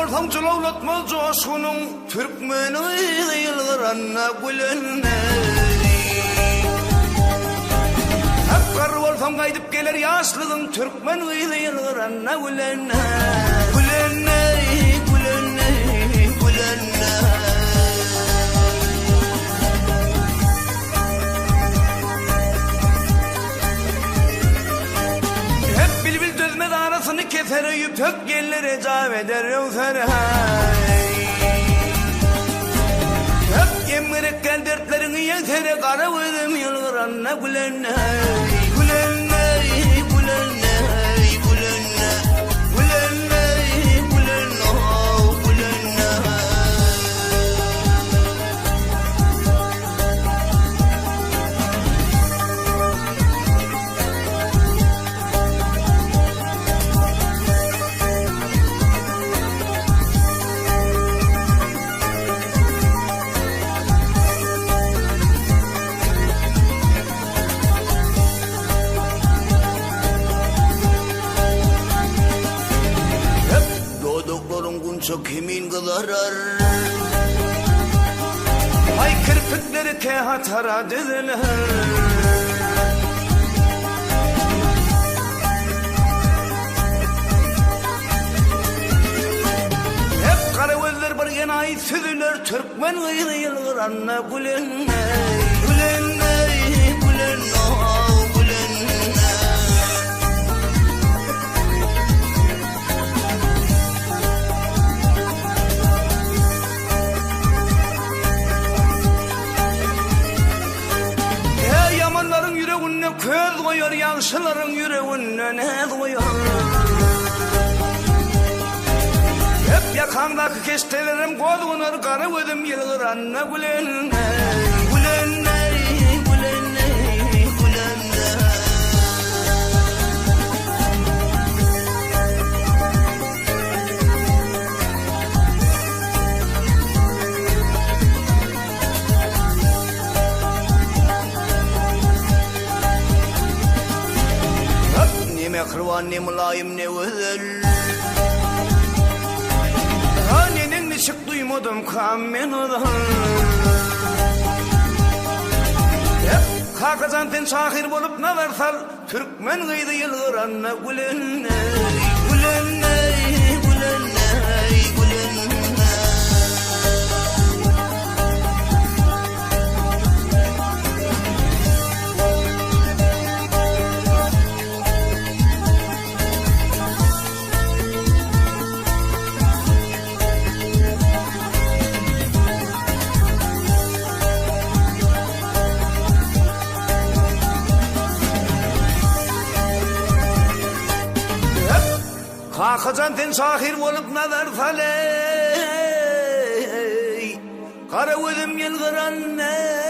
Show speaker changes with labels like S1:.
S1: ortam çalavlatmaz coşkunun Türkmeni yılgıranna gülenne Hep karı ortam kaydıp gelir yaşlığın Türkmeni yılgıranna gülenne Gülenne, gülenne, gülenne Hep bilbil dözmez arasını keser Eyüp tök gelir ecab eder yövser Hep yemirek gel dertlerini yeter Kara gözüm yılgıranna gülenne Gülenne, gülenne, gülenne Gülenne, gülenne, gülenne Çok emin kılarar Ay kirpikleri kehatara diziler Hep kara gözler bir yanayi süzülür Türkmen gıydı yılgıranna gülenne Gülenne, gülenne, gülenne Yamanların yüreğine köz koyuyor, yanşıların yüreğine ne koyuyor? Hep yakandaki kestelerim kodunlar, kara gözüm yılgıranna gülenne, gülenne, gülenne, gülenne. Ne kırvan ne mülayim ne özel Hanenin ışık duymadım kammen odan Hep kakazanten şahir bolup nazarsal Türkmen gıydı yılgıranna gülenne Gülenne, gülenne, gülenne Kakazanten şahir bolup nazar saley Kara gözüm yılgıranne